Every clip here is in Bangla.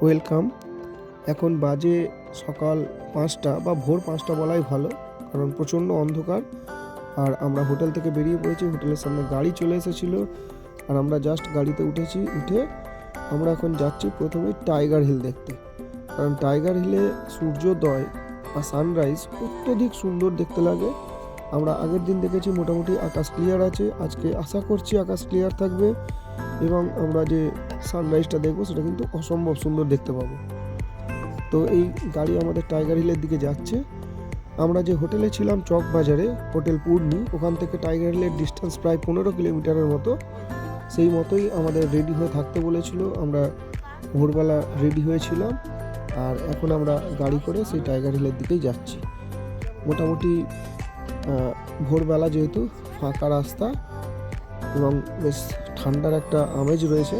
ওয়েলকাম। এখন বাজে সকাল 5টা বা ভোর 5টা বলাই ভালো, কারণ প্রচণ্ড অন্ধকার। আর আমরা হোটেল থেকে বেরিয়ে পড়েছি, হোটেলের সামনে গাড়ি চলে এসেছিলো আর আমরা জাস্ট গাড়িতে উঠেছি। উঠে আমরা এখন যাচ্ছি প্রথমে টাইগার হিল দেখতে, কারণ টাইগার হিলে সূর্যোদয় বা সানরাইজ অত্যধিক সুন্দর দেখতে লাগে। আমরা আগের দিন দেখেছি মোটামুটি আকাশ ক্লিয়ার আছে, আজকে আশা করছি আকাশ ক্লিয়ার থাকবে এবং আমরা যে সানরাইজটা দেখবো সেটা কিন্তু অসম্ভব সুন্দর দেখতে পাবো। তো এই গাড়ি আমাদের টাইগার হিলের দিকে যাচ্ছে। আমরা যে হোটেলে ছিলাম চক বাজারে, হোটেল পূর্ণি, ওখান থেকে টাইগার হিলের ডিস্টেন্স প্রায় 15 কিলোমিটারের মতো। সেই মতোই আমাদের রেডি হয়ে থাকতে বলেছিল, আমরা ভোরবেলা রেডি হয়েছিলাম আর এখন আমরা গাড়ি করে সেই টাইগার হিলের দিকেই যাচ্ছি। মোটামুটি ভোরবেলা যেহেতু ফাঁকা রাস্তা এবং বেশ ঠান্ডার একটা আমেজ রয়েছে,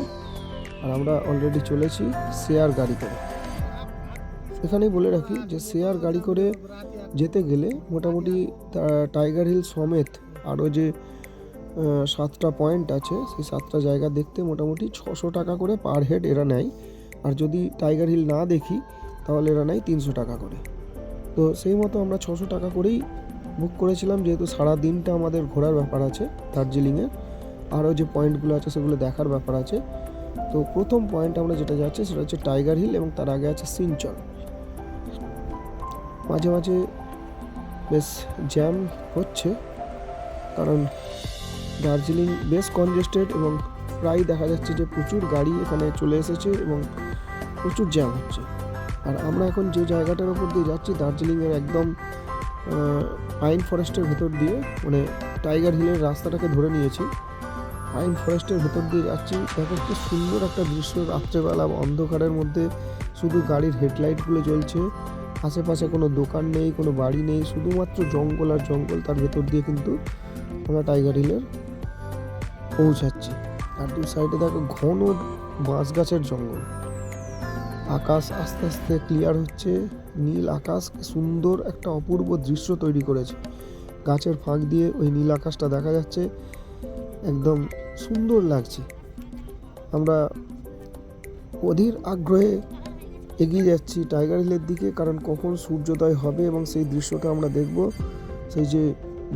আর আমরা অলরেডি চলেছি শেয়ার গাড়ি করে। এখানেই বলে রাখি যে শেয়ার গাড়ি করে যেতে গেলে মোটামুটি টাইগার হিল সমেত আরও যে 7টা পয়েন্ট আছে, সেই 7টা জায়গা দেখতে মোটামুটি 600 টাকা করে পার হেড এরা নেয়। আর যদি টাইগার হিল না দেখি তাহলে এরা নেয় 300 টাকা করে। তো সেই মতো আমরা 600 টাকা করেই বুক করেছিলাম, যেহেতু সারা দিনটা আমাদের ঘোরার ব্যাপার আছে দার্জিলিংয়ে, আরও যে পয়েন্টগুলো আছে সেগুলো দেখার ব্যাপার আছে। তো প্রথম পয়েন্ট আমরা যেটা যাচ্ছি সেটা হচ্ছে টাইগার হিল এবং তার আগে আছে সিনচল। মাঝে মাঝে বেশ জ্যাম হচ্ছে, কারণ দার্জিলিং বেশ কনজেস্টেড এবং প্রায় দেখা যাচ্ছে যে প্রচুর গাড়ি এখানে চলে এসেছে এবং প্রচুর জ্যাম হচ্ছে। আর আমরা এখন যে জায়গাটার উপর দিয়ে যাচ্ছি দার্জিলিংয়ের একদম পাইন ফরেস্টের ভেতর দিয়ে, মানে টাইগার হিলের রাস্তাটাকে ধরে নিয়েছি, পাইন ফরেস্টের ভেতর দিয়ে যাচ্ছি। দেখো কি সুন্দর একটা দৃশ্য, রাত্রেবেলা অন্ধকারের মধ্যে শুধু গাড়ির হেডলাইটগুলো জ্বলছে, আশেপাশে কোনো দোকান নেই, কোনো বাড়ি নেই, শুধুমাত্র জঙ্গল আর জঙ্গল। তার ভেতর দিয়ে কিন্তু আমরা টাইগার হিলের পৌঁছাচ্ছি। আর দু সাইডে দেখো ঘন বাঁশ গাছের জঙ্গল। আকাশ আস্তে আস্তে ক্লিয়ার হচ্ছে, নীল আকাশ সুন্দর একটা অপূর্ব দৃশ্য তৈরি করেছে। গাছের ফাঁক দিয়ে ওই নীল আকাশটা দেখা যাচ্ছে, একদম সুন্দর লাগছে। আমরা অধীর আগ্রহে এগিয়ে যাচ্ছি টাইগার হিলের দিকে, কারণ কখন সূর্যোদয় হবে এবং সেই দৃশ্যটা আমরা দেখব। সেই যে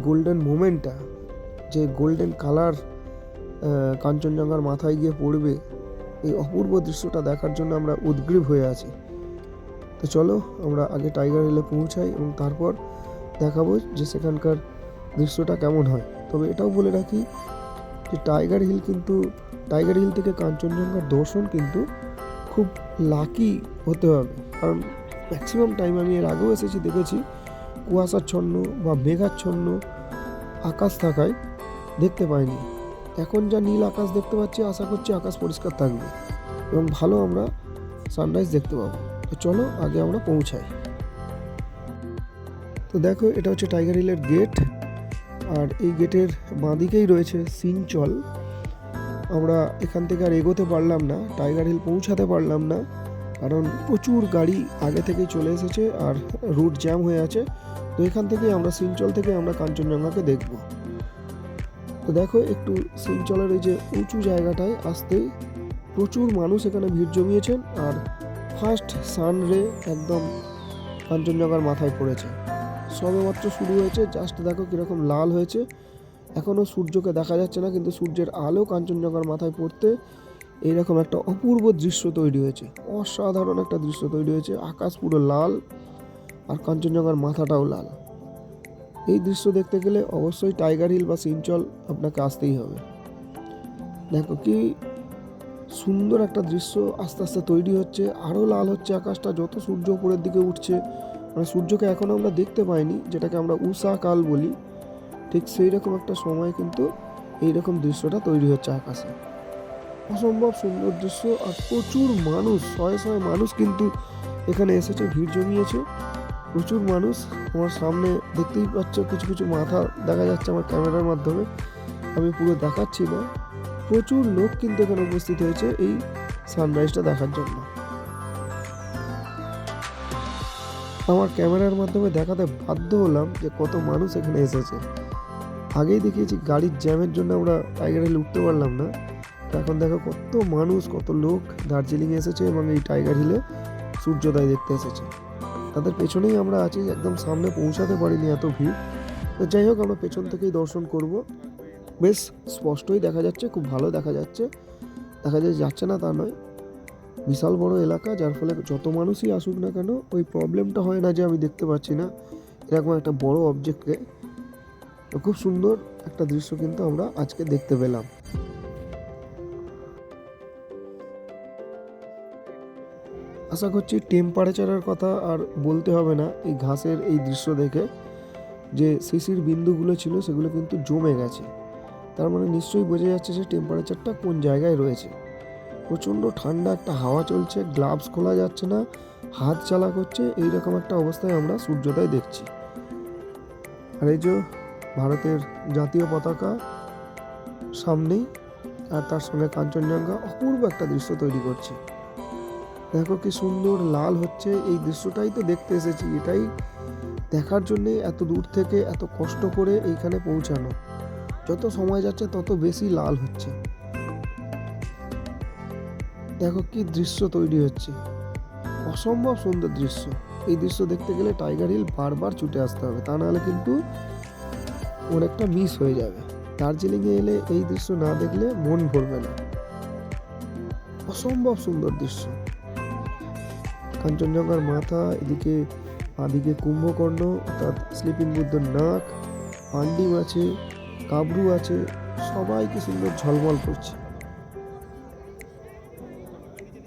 গোল্ডেন মোমেন্টটা, যে গোল্ডেন কালার কাঞ্চনজঙ্ঘার মাথায় গিয়ে পড়বে, এই অপূর্ব দৃশ্যটা দেখার জন্য আমরা উদগ্রীব হয়ে আছি। তো চলো আমরা আগে টাইগার হিলে পৌঁছাই এবং তারপর দেখাবো যে সেখানকার দৃশ্যটা কেমন হয়। তবে এটাও বলে রাখি যে টাইগার হিল থেকে কাঞ্চনজঙ্ঘার দর্শন কিন্তু খুব লাকি হতে হবে, কারণ ম্যাক্সিমাম টাইম আমি এর আগেও এসেছি, দেখেছি কুয়াশাচ্ছন্ন বা মেঘাচ্ছন্ন আকাশ থাকায় দেখতে পাইনি। এখন যা নীল আকাশ দেখতে পাচ্ছি, আশা করছি আকাশ পরিষ্কার থাকবে এবং ভালো আমরা সানরাইজ দেখতে পাবো। তো চলো আগে আমরা পৌঁছাই। তো দেখো এটা হচ্ছে টাইগার হিলের গেট, আর এই গেটের বাঁদিকেই রয়েছে সিনচল। আমরা এখান থেকে আর এগোতে পারলাম না, টাইগার হিল পৌঁছাতে পারলাম না, কারণ প্রচুর গাড়ি আগে থেকেই চলে এসেছে আর রুট জ্যাম হয়ে আছে। তো এখান থেকে আমরা সিনচল থেকে আমরা কাঞ্চনজঙ্ঘাকে দেখব। তো দেখো একটু সিনচলের এই যে উঁচু জায়গাটায় আসতেই প্রচুর মানুষ এখানে ভিড় জমিয়েছেন, আর ফার্স্ট সান রে একদম কাঞ্চনজঙ্ঘার মাথায় পড়েছে। সবেমাত্র শুরু হয়েছে, জাস্ট দেখো কীরকম লাল হয়েছে। এখনও সূর্যকে দেখা যাচ্ছে না, কিন্তু সূর্যের আলো কাঞ্চনজঙ্ঘার মাথায় পড়তে এইরকম একটা অপূর্ব দৃশ্য তৈরি হয়েছে, অসাধারণ একটা দৃশ্য তৈরি হয়েছে। আকাশ পুরো লাল আর কাঞ্চনজঙ্ঘার মাথাটাও লাল। এই দৃশ্য দেখতে গেলে অবশ্যই টাইগার হিল বা সিনচল আপনাকে আসতেই হবে। দেখো কি সুন্দর একটা দৃশ্য আস্তে আস্তে তৈরি হচ্ছে, আরও লাল হচ্ছে আকাশটা যত সূর্য উপরের দিকে উঠছে। মানে সূর্যকে এখনও আমরা দেখতে পাইনি, যেটাকে আমরা উষা কাল বলি, ঠিক সেই রকম একটা সময় কিন্তু এইরকম দৃশ্যটা তৈরি হচ্ছে আকাশে। অসম্ভব সুন্দর দৃশ্য, আর প্রচুর মানুষ, শয়ে শয়ে মানুষ কিন্তু এখানে এসেছে, ভিড় জমিয়েছে প্রচুর মানুষ। আমার সামনে দেখতেই পাচ্ছ কিছু কিছু মাথা দেখা যাচ্ছে আমার ক্যামেরার মাধ্যমে, আমি পুরো দেখাচ্ছি না। প্রচুর লোক কিন্তু এখানে উপস্থিত হয়েছে এই সানরাইজটা দেখার জন্য। আমার ক্যামেরার মাধ্যমে দেখাতে বাধ্য হলাম যে কত মানুষ এখানে এসেছে। আগেই দেখিয়েছি গাড়ির জ্যামের জন্য আমরা টাইগার হিল উঠতে পারলাম না, এখন দেখো কত মানুষ, কত লোক দার্জিলিং এসেছে এবং এই টাইগার হিলে সূর্যোদয় দেখতে এসেছে। তাদের পেছনেই আমরা আছি, একদম সামনে পৌঁছাতে পারিনি, এত ভিড়। তো যাই হোক, আমরা পেছন থেকেই দর্শন করব। বেশ স্পষ্টই দেখা যাচ্ছে, খুব ভালো দেখা যাচ্ছে, দেখা যাচ্ছে না তা নয়। বিশাল বড় এলাকা, যার ফলে যত মানুষই আসুক না কেন ওই প্রবলেমটা হয় না যে আমি দেখতে পাচ্ছি না এরকম একটা বড় অবজেক্টকে। খুব সুন্দর একটা দৃশ্য কিন্তু আমরা আজকে দেখতে পেলাম। আশা করছি টেম্পারেচারের কথা আর বলতে হবে না, এই ঘাসের এই দৃশ্য দেখে যে শিশির বিন্দুগুলো ছিল সেগুলো কিন্তু জমে গেছে। তার মানে নিশ্চয়ই বোঝা যাচ্ছে যে টেম্পারেচারটা কোন জায়গায় রয়েছে। প্রচণ্ড ঠান্ডা একটা হাওয়া চলছে, গ্লাভস খোলা যাচ্ছে না, হাত চালা করছে, এইরকম একটা অবস্থায় আমরা সূর্যোদয় দেখছি। আর এই যে ভারতের জাতীয় পতাকা সামনেই, আর তার সঙ্গে কাঞ্চনজঙ্ঘা অপূর্ব একটা দৃশ্য তৈরি করছে। দেখো কি সুন্দর লাল হচ্ছে, এই দৃশ্যটাই তো দেখতে এসেছি, এটাই দেখার জন্যে এত দূর থেকে এত কষ্ট করে এইখানে পৌঁছানো। যত সময় যাচ্ছে তত বেশি লাল হচ্ছে। দেখো কি দৃশ্য তৈরি হচ্ছে, অসম্ভব সুন্দর দৃশ্য। এই দৃশ্য দেখতে গেলে টাইগার হিল বারবার ছুটে আসতে হবে, তা নাহলে কিন্তু অনেকটা মিস হয়ে যাবে। দার্জিলিংয়ে এলে এই দৃশ্য না দেখলে মন ভরবে না, অসম্ভব সুন্দর দৃশ্য। কাঞ্চনজঙ্ঘার মাথা, এদিকে বাঁদিকে কুম্ভকর্ণ অর্থাৎ স্লিপিং বুদ্ধের নাক, পান্ডিম আছে, কাবরু আছে, সবাই কি সুন্দর ঝলমল করছে।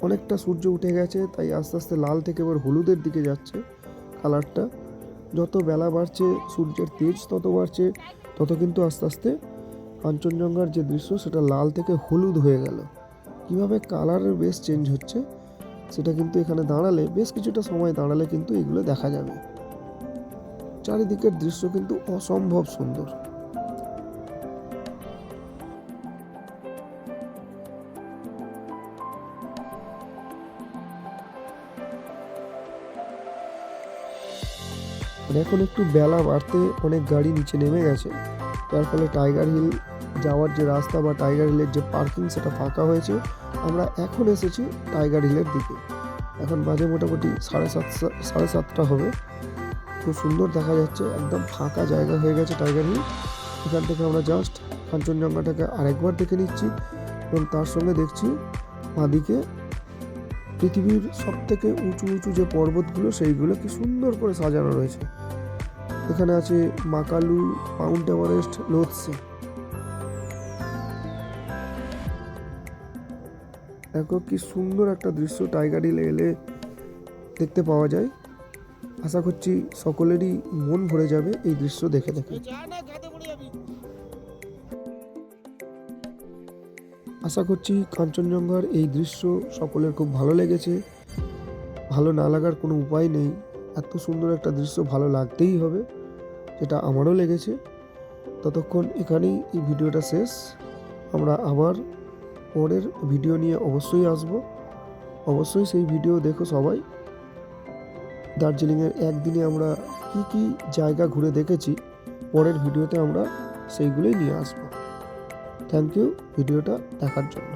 অনেকটা সূর্য উঠে গেছে, তাই আস্তে আস্তে লাল থেকে এবার হলুদের দিকে যাচ্ছে কালারটা। যত বেলা বাড়ছে সূর্যের তেজ তত বাড়ছে, তত কিন্তু আস্তে আস্তে কাঞ্চনজঙ্ঘার যে দৃশ্য সেটা লাল থেকে হলুদ হয়ে গেল। কীভাবে কালারের বেশ চেঞ্জ হচ্ছে সেটা কিন্তু এখানে দাঁড়ালে, বেশ কিছুটা সময় দাঁড়ালে কিন্তু এগুলো দেখা যাবে। চারিদিকের দৃশ্য কিন্তু অসম্ভব সুন্দর। এখন একটু বেলা বাড়তে অনেক গাড়ি নিচে নেমে গেছে, যার ফলে টাইগার হিল যাওয়ার যে রাস্তা বা টাইগার হিলের যে পার্কিং সেটা ফাঁকা হয়েছে। আমরা এখন এসেছি টাইগার হিলের দিকে। এখন বাজে মোটামুটি 7:30 হবে। খুব সুন্দর দেখা যাচ্ছে, একদম ফাঁকা জায়গা হয়ে গেছে টাইগার হিল। এখান থেকে আমরা জাস্ট কাঞ্চনজঙ্ঘাটাকে আরেকবার দেখে নিচ্ছি এবং তার সঙ্গে দেখছি বাঁদিকে পৃথিবীর সব থেকে উঁচু উঁচু যে পর্বতগুলো সেইগুলো কি সুন্দর করে সাজানো রয়েছে। এখানে আছে মাকালু, মাউন্ট এভারেস্ট, লোৎসে। দেখো কি সুন্দর একটা দৃশ্য টাইগার হিলে এলে দেখতে পাওয়া যায়। আশা করছি সকলেরই মন ভরে যাবে এই দৃশ্য দেখে দেখে। আশা করছি কাঞ্চনজঙ্ঘার এই দৃশ্য সকলের খুব ভালো লেগেছে। ভালো না লাগার কোনো উপায় নেই, এত সুন্দর একটা দৃশ্য ভালো লাগতেই হবে, যেটা আমারও লেগেছে। ততক্ষণ এখানেই এই ভিডিওটা শেষ। আমরা আবার পরের ভিডিও নিয়ে অবশ্যই আসব, অবশ্যই সেই ভিডিও দেখো সবাই। দার্জিলিংয়ের একদিনে আমরা কি কি জায়গা ঘুরে দেখেছি পরের ভিডিওতে আমরা সেইগুলোই নিয়ে আসব। থ্যাংক ইউ ভিডিওটা দেখার জন্য।